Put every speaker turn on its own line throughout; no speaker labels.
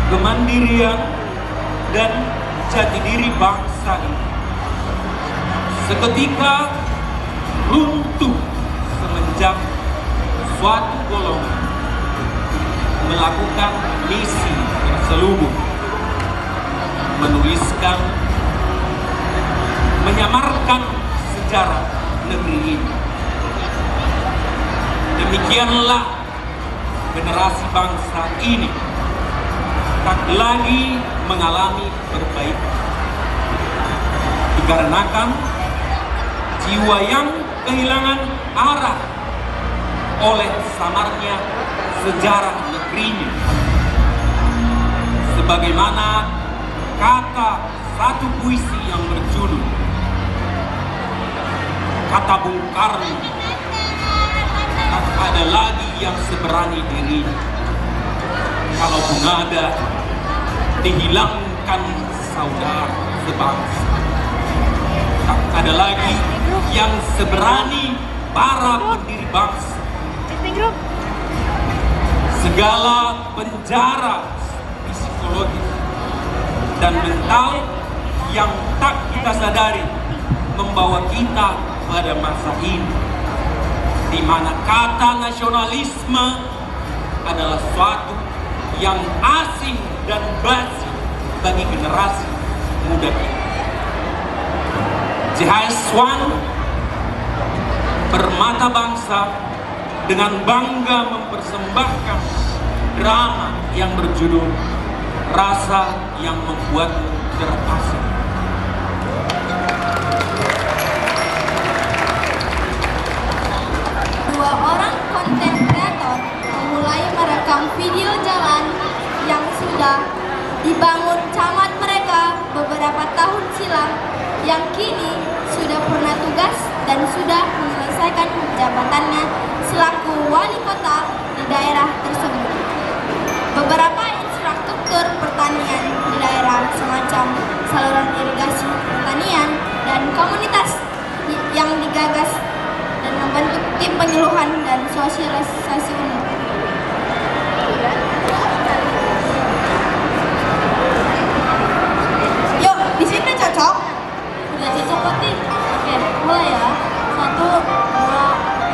kemandirian, dan jati diri bangsa ini seketika runtuh semenjak suatu golongan melakukan misi terselubung, menuliskan, menyamarkan sejarah negeri ini. Demikianlah generasi bangsa ini tak lagi mengalami perbaikan, dikarenakan jiwa yang kehilangan arah oleh samarnya sejarah negerinya. Sebagaimana kata satu puisi yang berjudul kata Bung Karno, tak ada lagi yang seberani diri kalaupun ada dihilangkan saudara sebangsa. Tak ada lagi yang seberani para pendiri bangsa. Segala penjara psikologis dan mental yang tak kita sadari membawa kita pada masa ini, di mana kata nasionalisme adalah suatu yang asing dan basi bagi generasi muda kita. JHS1 bermata bangsa dengan bangga mempersembahkan drama yang berjudul Rasa yang Membuatmu Terasing.
Dua orang konten kreator memulai merekam video jalan yang sudah dibangun camat mereka beberapa tahun silam, yang kini sudah purna tugas dan sudah menyelesaikan jabatannya selaku wali kota di daerah tersebut. Beberapa infrastruktur pertanian di daerah semacam saluran irigasi pertanian dan komunitas yang digagas dan membentuk tim penyuluhan dan sosialisasi umum. Yuk, di sini cocok? Udah cocok pasti. Oke, mulai ya. 1, 2,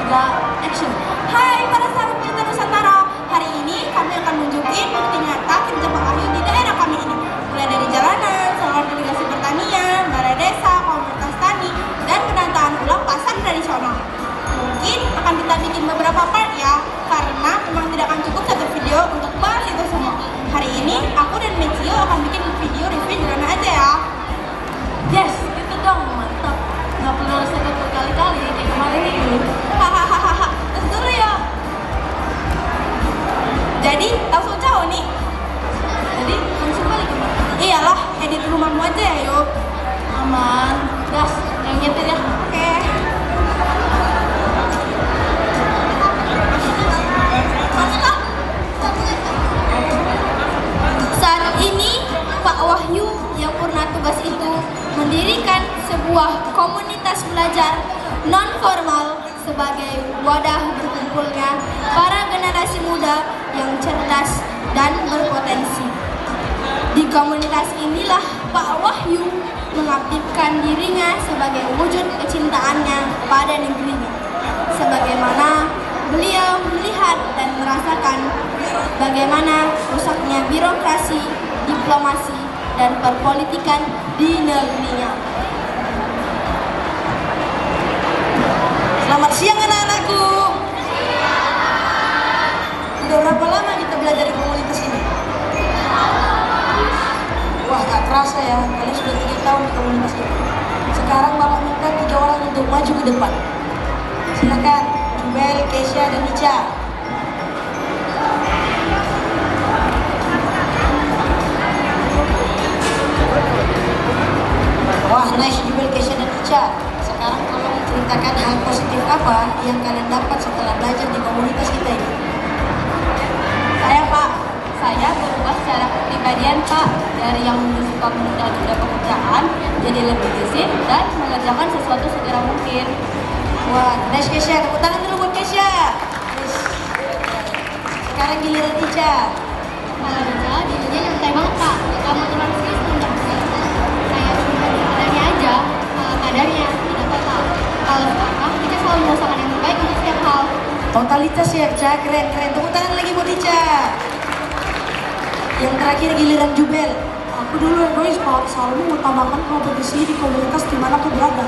3, action. Hai para sahabat Pelita Nusantara. Hari ini kami akan nunjukin bukti nyata kerja pengahli di daerah kami ini. Mulai dari jalanan, saluran irigasi pertanian, balai desa, komunitas tani, dan penataan ulang pasar tradisional. Mungkin akan kita bikin beberapa part ya, karena memang tidak akan cukup satu video untuk bahas itu semua. Hari ini aku dan Mecio akan bikin video review jalanan aja ya. Yes, itu dong, mantap. Nggak perlu riset berkali-kali kayak kemarin itu. Hahaha, terus dulu ya. Jadi langsung jauh nih. Jadi langsung balik gimana? Iyalah, edit rumahmu aja ya yuk. Aman. Gas, yang nyetir ya. Oke. Saat ini Pak Wahyu yang purna tugas itu mendirikan sebuah komunitas belajar non-formal sebagai wadah berkumpulnya para generasi muda yang cerdas dan berpotensi. Di komunitas inilah Pak Wahyu mengaktifkan dirinya sebagai wujud kecintaannya pada negerinya. Sebagaimana beliau melihat dan merasakan bagaimana rusaknya birokrasi, diplomasi, dan perpolitikan di negerinya. Selamat siang anak-anakku. Udah berapa lama kita belajar di komunitas ini? Wah, tak terasa ya, kalian sudah 3 tahun di komunitas ini. Sekarang Bapak minta 3 orang untuk maju ke depan. Silakan, Jubel, Keisha, dan Ica. Wah, nice Jubel, Keisha, dan Ica. Sekarang tolong ceritakan hal positif apa yang kalian dapat setelah belajar di komunitas kita ini.
Saya berubah secara kepribadian Pak, dari yang suka menunda-nunda pekerjaan jadi lebih gesit dan mengerjakan sesuatu segera mungkin.
Wah, nice Keisha, tepuk tangan dulu buat Keisha. Sekarang giliran Ica.
Kalau baca jadinya nyantai banget Pak. Gak mau terlalu serius tentang saya cuma adanya aja, kadarnya tidak total. Kalau sekarang kita selalu berusaha yang terbaik untuk setiap hal.
Totalitas ya, Ica. Keren. Tepuk tangan lagi buat Ica. Yang terakhir giliran Jubel.
Aku dulu egois Pak, selalu mengutamakan kompetisi di komunitas di mana aku berada.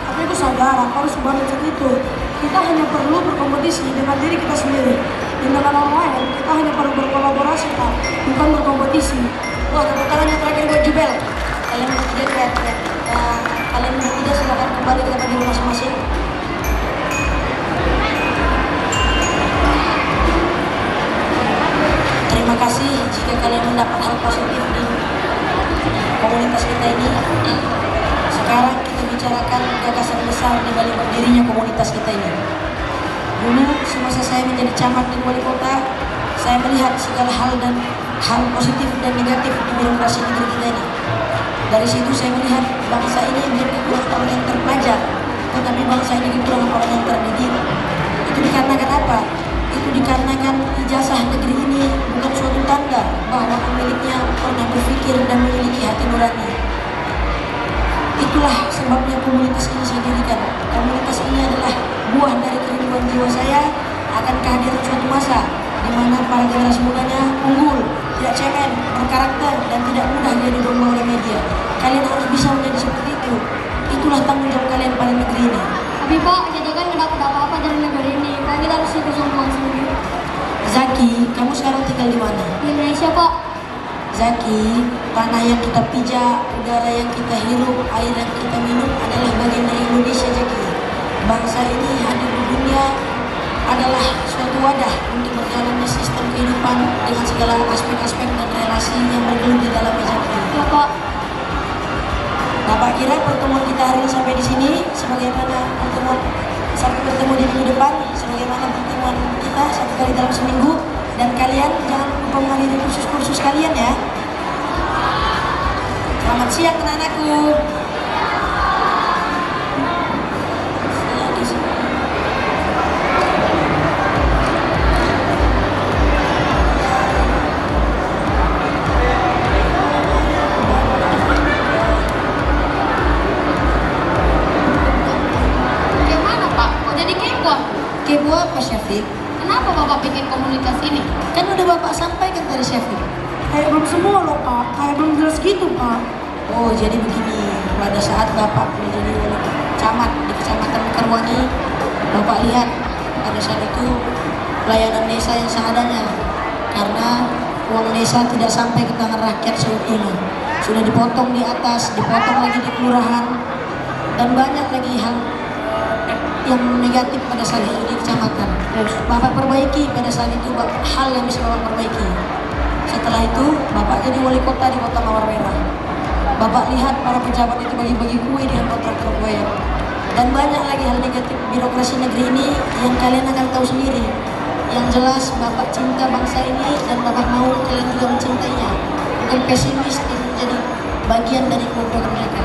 Tapi aku sadar aku harus ubah mindset itu. Kita hanya perlu berkompetisi dengan diri kita sendiri. Dan dengan orang lain, kita hanya perlu berkolaborasi Pak, bukan berkompetisi.
Wah, tepuk tangan yang terakhir buat Jubel. Kalian bertiga keren. Kalian bertiga silakan kembali ke tempat di rumah masing-masing. Terima kasih jika kalian mendapat hal positif di komunitas kita ini. Sekarang kita bicarakan gagasan besar di balik berdirinya komunitas kita ini. Dulu semasa saya menjadi camat dan wali kota, saya melihat segala hal dan hal positif dan negatif di birokrasi negeri kita ini. Dari situ saya melihat bangsa ini memiliki kekurangan orang yang terpelajar, tetapi bangsa ini kekurangan orang yang terdidik. Itu dikarenakan apa? Itu dikarenakan ijazah negeri ini bukan suatu tanda bahwa pemiliknya pernah berpikir dan memiliki hati nurani. Itulah sebabnya komunitas ini saya dirikan. Komunitas ini adalah buah dari kerinduan jiwa saya akan kehadiran suatu masa di mana para generasi mudanya unggul, tidak cemen, berkarakter, dan tidak mudah jadi domba oleh media. Kalian harus bisa menjadi seperti itu. Itulah tanggung jawab kalian pada negeri ini.
Tapi Pak, kita kan nggak dapat apa-apa dari negara ini. Pak, kita harus ikut sombong sendiri.
Zaki, kamu sekarang tinggal di mana?
Di Indonesia Pak.
Zaki, tanah yang kita pijak, udara yang kita hirup, air yang kita minum adalah bagian dari Indonesia, Zaki. Bangsa ini hadir di dunia adalah suatu wadah untuk berjalannya sistem kehidupan dengan segala aspek-aspek dan relasi yang bergelut di dalamnya, Zaki.
Ya Pak.
Bapak kira pertemuan kita hari ini sampai di sini, sebagaimana pertemuan sampai bertemu di minggu depan, sebagaimana pertemuan kita satu kali dalam seminggu. Dan kalian jangan lupa menghadiri kursus-kursus kalian ya. Selamat siang anak-anakku.
Gimana Pak? Kok jadi kepo?
Kepo apa, Syafiq?
Kenapa Bapak bikin komunitas ini?
Kan udah Bapak sampaikan tadi, Syafiq.
Kayak belum semua loh Pak, kayak belum jelas gitu Pak.
Oh, jadi begini. Pada saat Bapak menjadi wali camat di Kecamatan Mekarwangi, Bapak lihat pada saat itu pelayanan desa yang seadanya. Karena uang desa tidak sampai ke tangan rakyat seutuhnya. Sudah dipotong di atas, dipotong lagi di kelurahan, dan banyak lagi hal yang negatif pada saat itu di kecamatan. Bapak perbaiki pada saat itu hal yang bisa Bapak perbaiki. Setelah itu Bapak jadi wali kota di Kota Mawar Merah. Bapak lihat para pejabat itu bagi-bagi kue dengan kontraktor proyek. Dan banyak lagi hal negatif birokrasi negeri ini yang kalian akan tahu sendiri. Yang jelas Bapak cinta bangsa ini dan Bapak mau kalian juga mencintainya. Bukan pesimis dan menjadi bagian dari keluarga mereka.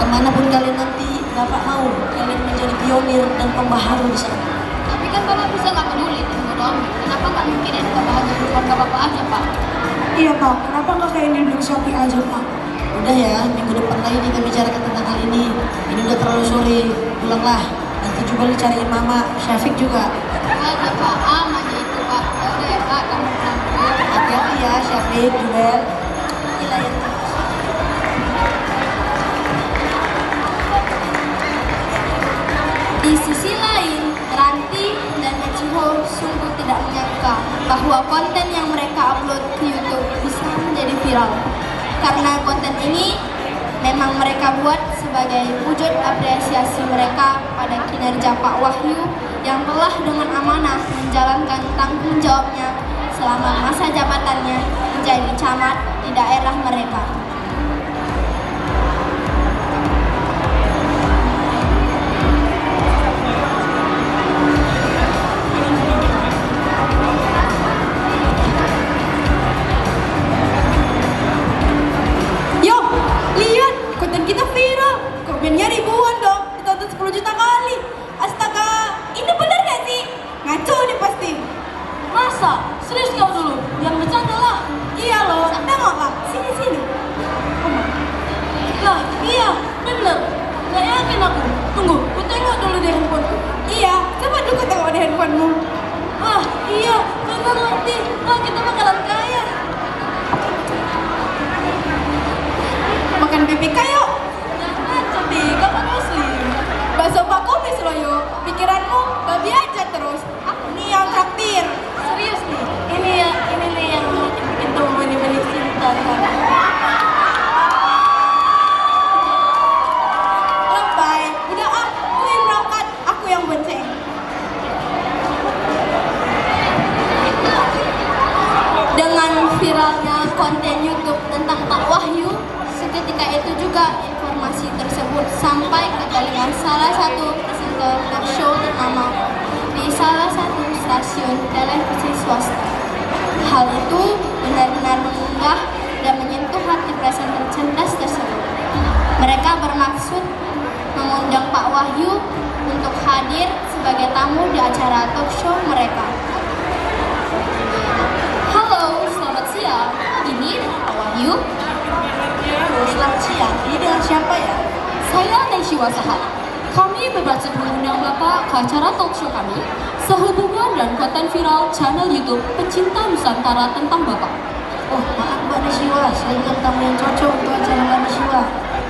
Kemanapun kalian nanti, Bapak mau kalian menjadi pionir dan pembaharu di sana.
Tapi kan Bapak bisa nggak peduli dengan dong. Kenapa nggak mikirin kebahagiaan keluarga Bapak aja Pak?
Iya Pak, kenapa nggak kayak ini bilang Shopee aja Pak?
Udah ya, minggu depan lagi kita bicarakan tentang hal ini. Ini udah terlalu sore, pulanglah. Nanti juga dicariin Mama, Syafiq juga.
Ada Pak, aman itu Pak. Ya udah ya Pak, kamu pulang dulu.
Hati-hati ya, Syafiq, Jubel. Gila ya.
Di sisi lain, Ranti dan Echiho sungguh tidak menyangka bahwa konten yang mereka upload ke YouTube bisa menjadi viral. Karena konten ini memang mereka buat sebagai wujud apresiasi mereka pada kinerja Pak Wahyu yang telah dengan amanah menjalankan tanggung jawabnya selama masa jabatannya menjadi camat di daerah mereka.
Yo, lihat konten kita viral. Komennya ribuan dong, ditonton 10 juta kali. Astaga, ini bener gak sih? Ngaco nih pasti.
Masa? Serius kau dulu? Yang bercanda lah.
Iya, bener. Gak yakin aku. Tunggu, ku tengok dulu di handphoneku. Iya, coba dulu ku tengok di handphonemu. Ah, iya, bener nanti. Ah, kita bakalan kaya. Makan BBK yuk. Jangan, cantik. Kapan muslim? Bakso Pak Komis loh yuk. Pikiranmu babi aja terus. Aku nih yang traktir. Serius nih. Ini nih yang bikin tuh benih-benih cinta. Lebay. Udah ah, aku yang berangkat. Aku yang bonceng.
Dengan viralnya konten YouTube tentang Pak Wahyu, seketika itu juga informasi tersebut sampai ke telinga salah satu presenter talk show ternama di salah satu stasiun televisi swasta. Hal itu benar-benar mengunggah dan menyentuh hati presenter cerdas tersebut. Mereka bermaksud mengundang Pak Wahyu untuk hadir sebagai tamu di acara talk show mereka. Halo, selamat siang. Ini Pak Wahyu.
Selamat siang. Ini dengan siapa ya?
Saya Nesy Wasaha. Kami bermaksud mengundang Bapak ke acara talk show kami sehubungan dan konten viral channel YouTube Pecinta Nusantara tentang Bapak.
Oh, maaf Mbak Nesyiwa, saya bukan tamu yang cocok untuk acara Mbak Nesyiwa.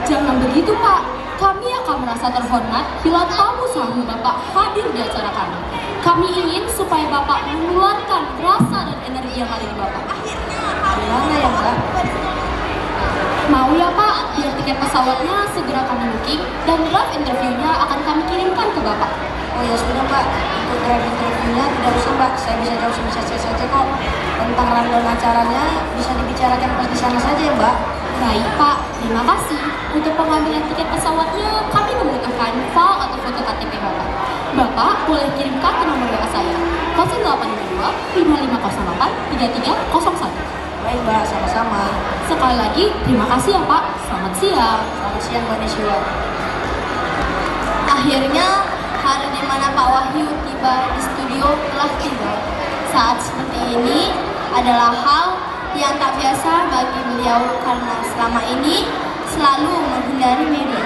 Jangan begitu Pak, kami akan merasa terhormat bila tamu sahmu Bapak hadir di acara kami. Kami ingin supaya Bapak menularkan rasa dan energi yang ada di Bapak.
Gimana ya Mbak?
Mau ya Pak, biar tiket pesawatnya segera kami booking dan draft interviewnya akan kami kirimkan ke Bapak.
Oh ya sudah Mbak, untuk draft interviewnya tidak usah Mbak, saya bisa jawab sebisa saya saja kok. Tentang rundown acaranya bisa dibicarakan pas di sana saja ya Mbak.
Baik Pak, terima kasih. Untuk pengambilan tiket pesawatnya, kami membutuhkan file atau foto KTP Bapak. Bapak boleh kirimkan ke nomor WA saya 0852 5508 3301.
Baik Mbak, sama-sama.
Sekali lagi, terima kasih ya Pak. Selamat siang.
Selamat siang Mbak Nesyiwa.
Akhirnya, hari di mana Pak Wahyu tiba di studio telah tiba. Saat seperti ini adalah hal yang tak biasa bagi beliau karena selama ini selalu menghindari media.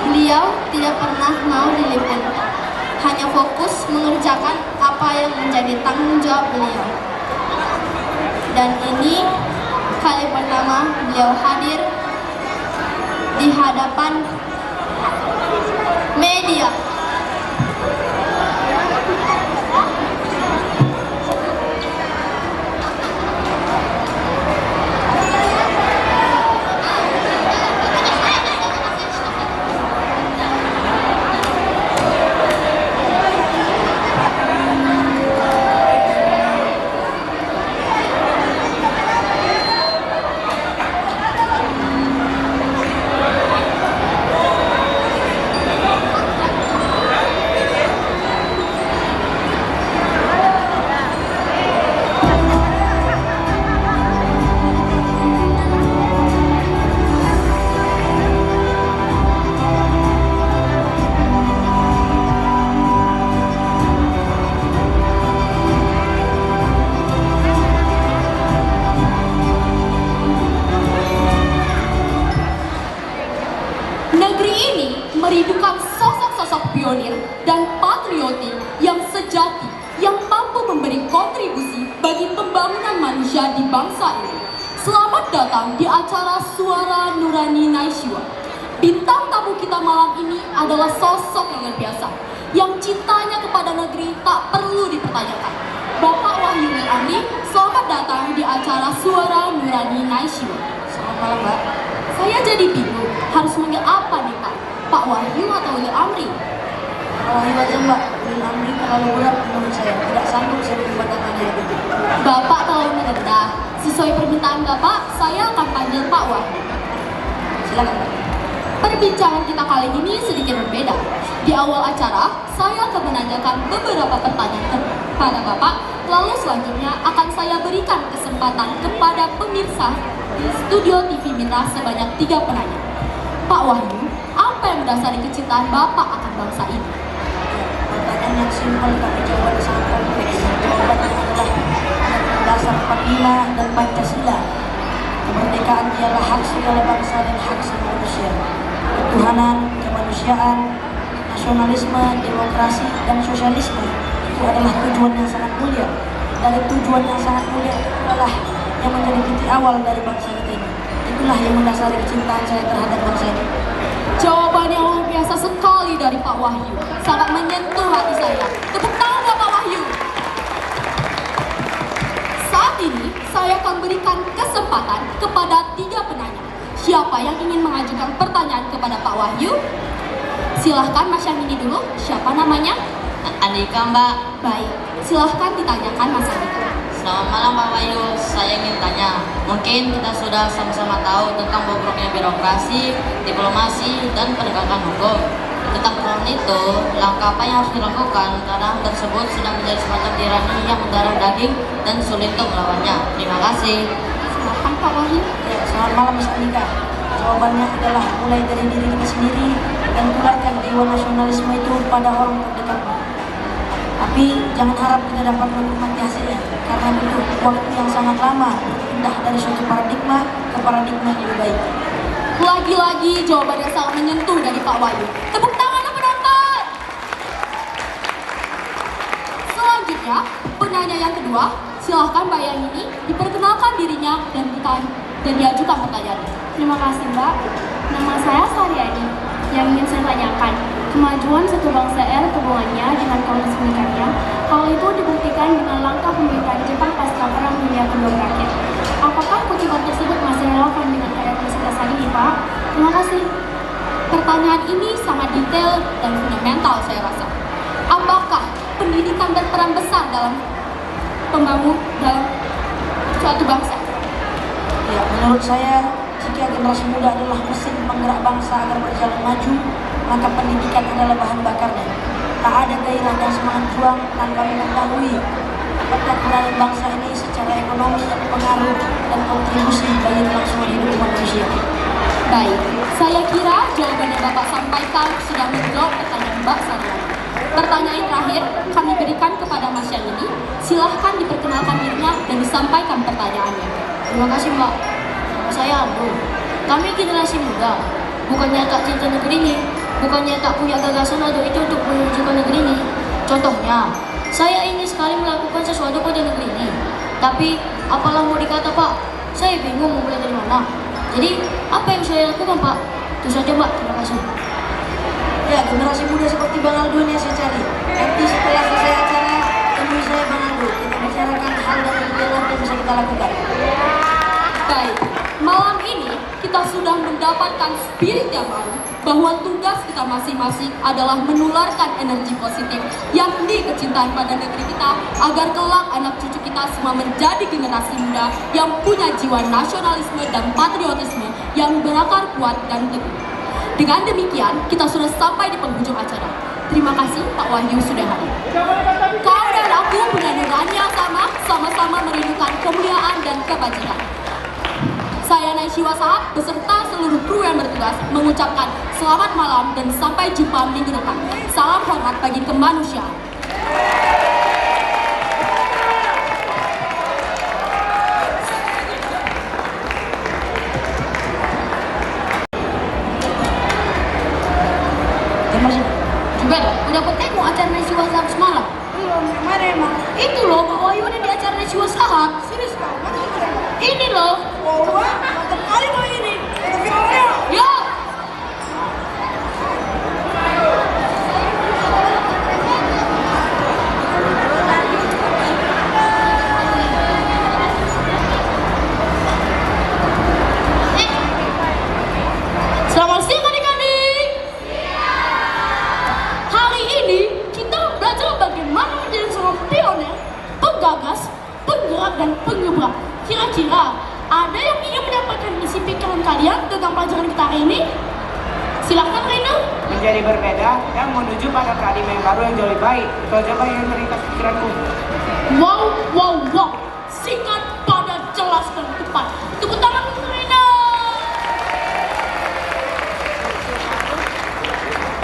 Beliau tidak pernah mau diliput, hanya fokus mengerjakan apa yang menjadi tanggung jawab beliau. Dan ini kali pertama beliau hadir di hadapan media. Negeri ini merindukan sosok-sosok pionir dan patriotik yang sejati, yang mampu memberi kontribusi bagi pembangunan manusia di bangsa ini. Selamat datang di acara Suara Nurani Naishiwa. Bintang tamu kita malam ini adalah sosok yang luar biasa, yang cintanya kepada negeri tak perlu dipertanyakan. Bapak Wahyu Amri, selamat datang di acara Suara Nurani Naishiwa.
Selamat malam Mbak.
Saya jadi bingung, harus manggil apa nih Pak? Pak Wahyu atau Wil Amri?
Pak Wahyu aja Mbak, Wil Amri terlalu berat menurut saya, tidak sanggup saya berbuat namanya.
Bapak terlalu merendah. Sesuai permintaan Bapak, saya akan panggil Pak Wahyu.
Silakan Mbak.
Perbincangan kita kali ini sedikit berbeda. Di awal acara, saya akan menanyakan beberapa pertanyaan kepada Bapak, lalu selanjutnya akan saya berikan kesempatan kepada pemirsa di studio TV Mitra sebanyak 3 penanya. Pak Wahyu, apa yang mendasari kecintaan Bapak akan bangsa ini?
Pertanyaan yang simpel tapi jawaban sangat kompleks. Jawabannya adalah dasar 45 dan Pancasila. Kemerdekaan ialah hak segala bangsa dan hak semua manusia
manusia. Ketuhanan, kemanusiaan, nasionalisme, demokrasi, dan sosialisme itu adalah tujuan yang sangat mulia. Dari tujuan yang sangat mulia itu adalah yang menjadi titik awal dari bangsa kita ini. Itulah yang mendasari kecintaan saya terhadap bangsa ini.
Jawaban yang luar biasa sekali dari Pak Wahyu. Sangat menyentuh hati saya. Tepuk tangan buat Pak Wahyu. Saat ini, saya akan berikan kesempatan kepada 3 penanya. Siapa yang ingin mengajukan pertanyaan kepada Pak Wahyu? Silahkan Mas yang ini dulu. Siapa namanya?
Andika, Mbak.
Baik, silahkan ditanyakan Mas Andika.
Selamat malam Pak Wahyu, saya ingin tanya, mungkin kita sudah sama-sama tahu tentang bobroknya birokrasi, diplomasi, dan penegakan hukum. Tentang hal itu, langkah apa yang harus dilakukan karena hal tersebut sudah menjadi semacam tirani yang mendarah daging dan sulit untuk melawannya. Terima kasih.
Silahkan Pak Wahyu.
Ya, selamat malam Mas Andika. Jawabannya adalah mulai dari diri kita sendiri dan tularkan jiwa nasionalisme itu pada orang terdekat. Tapi jangan harap kita dapat menikmati hasilnya, karena butuh waktu yang sangat lama untuk pindah dari suatu paradigma ke paradigma yang lebih baik.
Lagi-lagi jawaban yang sangat menyentuh dari Pak Wahyu. Tepuk tangan penonton. Selanjutnya, penanya yang kedua, silahkan Mbak yang ini diperkenalkan dirinya dan diajukan pertanyaannya.
Terima kasih Mbak. Nama saya Saryani. Yang ingin saya tanyakan, kemajuan satu bangsa era hubungannya dengan kaum sekitarnya, hal itu dibuktikan dengan langkah pemerintahan Jepang pasca Perang Dunia Kedua berakhir. Apakah kutipan tersebut masih relevan dengan keadaan kita saat ini, Pak? Terima kasih.
Pertanyaan ini sangat detail dan fundamental saya rasa. Apakah pendidikan berperan besar dalam dalam suatu bangsa?
Ya, menurut saya, jika generasi muda adalah mesin penggerak bangsa agar berjalan maju, maka pendidikan adalah bahan bakarnya. Tak ada gairah dan semangat juang tanpa mengetahui apakah kembali bangsa ini secara ekonomi, pengaruh, dan kontribusi bagi kelangsungan hidup manusia.
Baik, saya kira jawaban yang Bapak sampaikan sudah menjawab pertanyaan Mbak Saryani. Pertanyaan terakhir kami berikan kepada Mas yang ini. Silahkan diperkenalkan dirinya dan disampaikan pertanyaannya.
Terima kasih Mbak. Nama saya Abdul. Kami generasi muda. Bukannya tak cinta negeri ini, bukannya tak punya gagasan atau itu untuk menunjukkan negeri ini. Contohnya, saya ingin sekali melakukan sesuatu pada negeri ini. Tapi, apalah mau dikata Pak? Saya bingung mau mulai dari mana. Jadi, apa yang saya lakukan Pak? Itu saja Mbak, terima kasih.
Ya, generasi muda seperti Bang Aldo yang saya cari. Nanti setelah selesai acara, temui saya Bang Aldo. Kita bicarakan hal dan ide yang bisa kita lakukan.
Baik, malam ini kita sudah mendapatkan spirit yang baru bahwa tugas kita masing-masing adalah menularkan energi positif, yakni kecintaan pada negeri kita, agar kelak anak cucu kita semua menjadi generasi muda yang punya jiwa nasionalisme dan patriotisme yang berakar kuat dan teguh. Dengan demikian, kita sudah sampai di penghujung acara. Terima kasih Pak Wahyu sudah hadir. Kau dan aku punya nurani yang sama-sama merindukan kemuliaan dan kebajikan. Saya Naishiwa Sahab beserta seluruh kru yang bertugas mengucapkan selamat malam dan sampai jumpa minggu depan. Salam hormat bagi kemanusiaan. Juga udah ketemu acara Naishiwa Sahab semalam?
Belum, mana emang?
Itu loh, Pak Wahyu ada di acara Naishiwa Sahab.
Serius kau? Mana emang?
Ini loh.
Oh, mantap kali kau ini. Kita viralnya.
Ya. Selamat siang adik-adik. Hari ini kita belajar bagaimana menjadi seorang pioner, penggagas, penggerak, dan penyebrang. Kira-kira ada yang ingin menyampaikan isi pikiran kalian tentang pelajaran kita hari ini? Silakan Rina.
Menjadi berbeda dan menuju pada paradigma yang baru yang jauh lebih baik. Itu aja Pak yang terlintas pikiranku.
Wow. Singkat, padat, jelas, dan tepat. Tepuk tangan untuk Rina.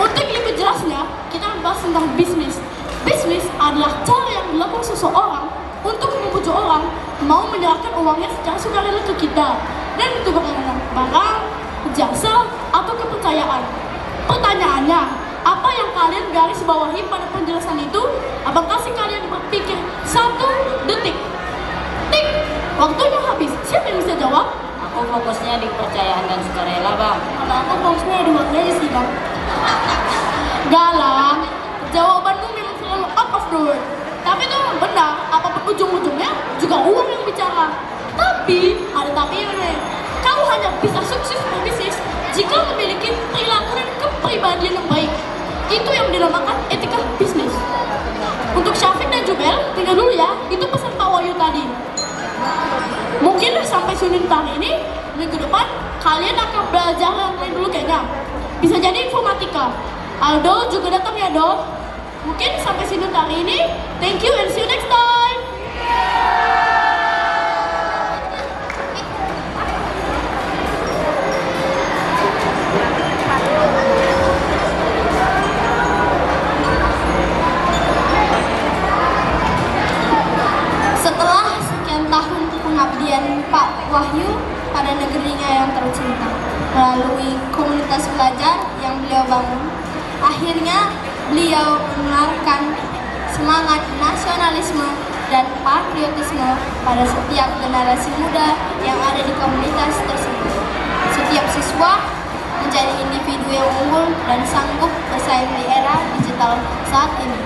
Untuk lebih jelasnya, kita membahas tentang bisnis. Bisnis adalah cara yang dilakukan seseorang untuk membujuk orang mau menyerahkan uangnya secara sukarela ke kita. Dan itu bagaimana barang,
jasa, atau kepercayaan? Pertanyaannya, apa yang kalian garis bawahi pada penjelasan itu? Abang kasih kalian berpikir 1 detik. Tik, waktunya habis. Siapa yang bisa jawab?
Aku fokusnya di kepercayaan dan sukarela, Bang.
Kalau aku fokusnya di waktu aja sih bang.
Galang, jawabanmu memang selalu out of the word. Tapi itu memang benar, apapun ujung-ujungnya juga uang yang bicara. Tapi, ada tapi ini, kau hanya bisa sukses berbisnis jika memiliki perilaku dan kepribadian yang baik. Itu yang dinamakan etika bisnis. Untuk Syafiq dan Jubel, tinggal dulu ya, itu pesan Pak Wahyu tadi. Mungkin sampai Senin hari ini, minggu depan, kalian akan belajar yang lain dulu kayaknya. Bisa jadi informatika. Aldo juga datang ya, Do. Mungkin sampai sini hari ini. Thank you and see you next time.
Setelah sekian tahun pengabdian Pak Wahyu pada negerinya yang tercinta, melalui komunitas belajar yang beliau bangun, akhirnya beliau menularkan semangat nasionalisme dan patriotisme pada setiap generasi muda yang ada di komunitas tersebut. Setiap siswa menjadi individu yang unggul dan sanggup bersaing di era digital saat ini.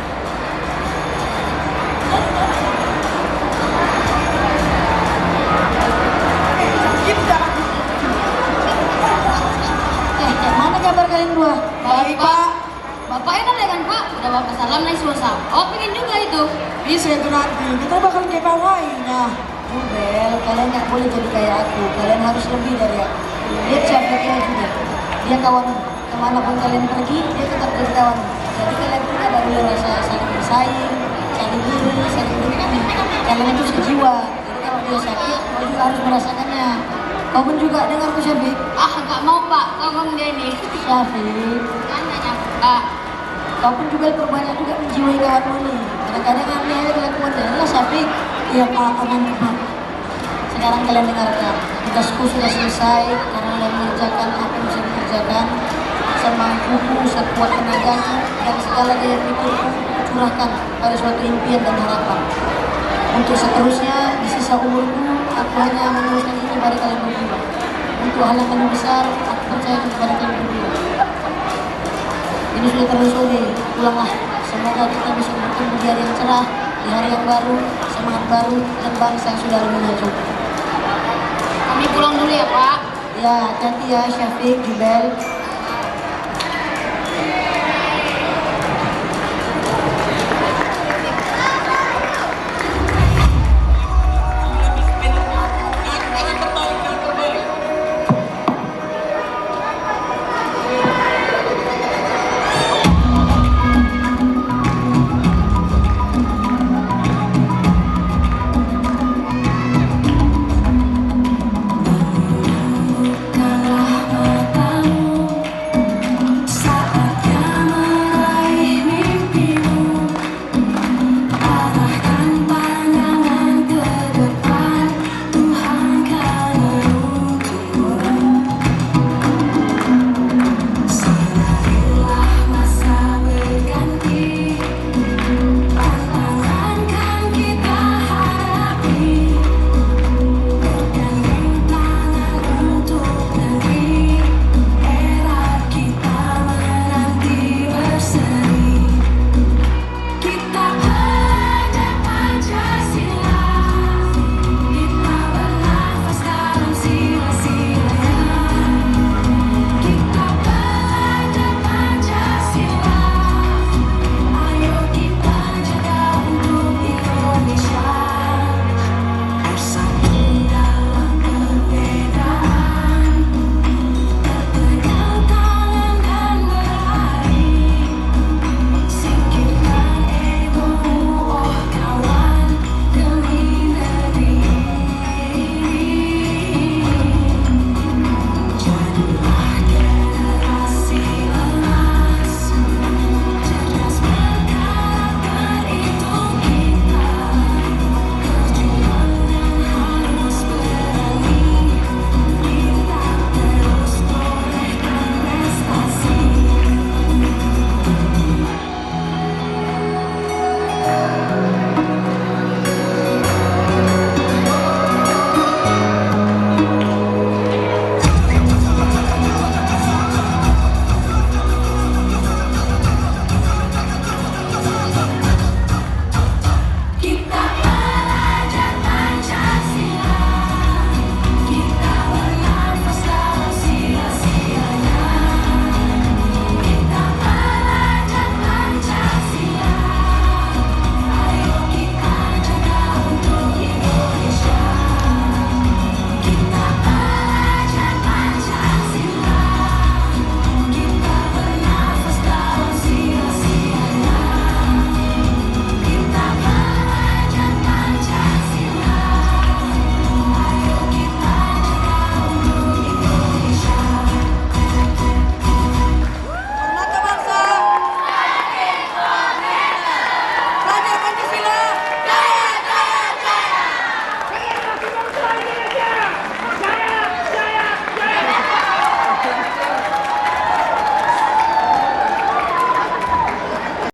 Mana kabar kalian dua?
Baik Pak.
Bapak enak ya kan Pak? Udah Bapak salam naik suasa. Oh pengen juga itu.
Bisa itu nanti. Kita bakal kayak Pak Wahyu. Nah,
Jubel, kalian nggak boleh jadi kayak aku. Kalian harus lebih dari aku. Lihat Syafiq ini juga. Dia kawan kemanapun kalian pergi, dia tetap jadi kawan. Jadi kalian tuh ada rasa saling bersaing, saling iri, saling berkami. Kalian itu sejiwa. Jadi kalau dia sakit, kau juga harus merasakannya. Kau pun juga dengar tuh Syafiq.
Ah, nggak mau Pak, ngomong dia ini.
Syafiq,
Kan nanya Pak.
kau pun juga perbanyak juga menjiwai kawanmu nih. Kadang-kadang aneh aja kelakuannya. Lah Syafiq,
iya Pak, aman Pak.
sekarang kalian dengarkan. Tugasku sudah selesai karena kalian mengerjakan apa yang bisa dikerjakan. Semampuku, sekuat tenagaku, dan segala daya pikirku curahkan pada suatu impian dan harapan. Untuk seterusnya, di sisa umurku, aku hanya meneruskan ini pada kalian berdua. Untuk hal yang lebih besar, aku percaya kepada kalian berdua. Ini sudah terlalu sore, pulanglah. Semoga kita bisa bertemu di hari yang cerah, di hari yang baru, semangat baru, dan bangsa yang sudah lebih maju.
Kami pulang dulu ya Pak.
Ya, hati-hati ya Syafiq, Jubel.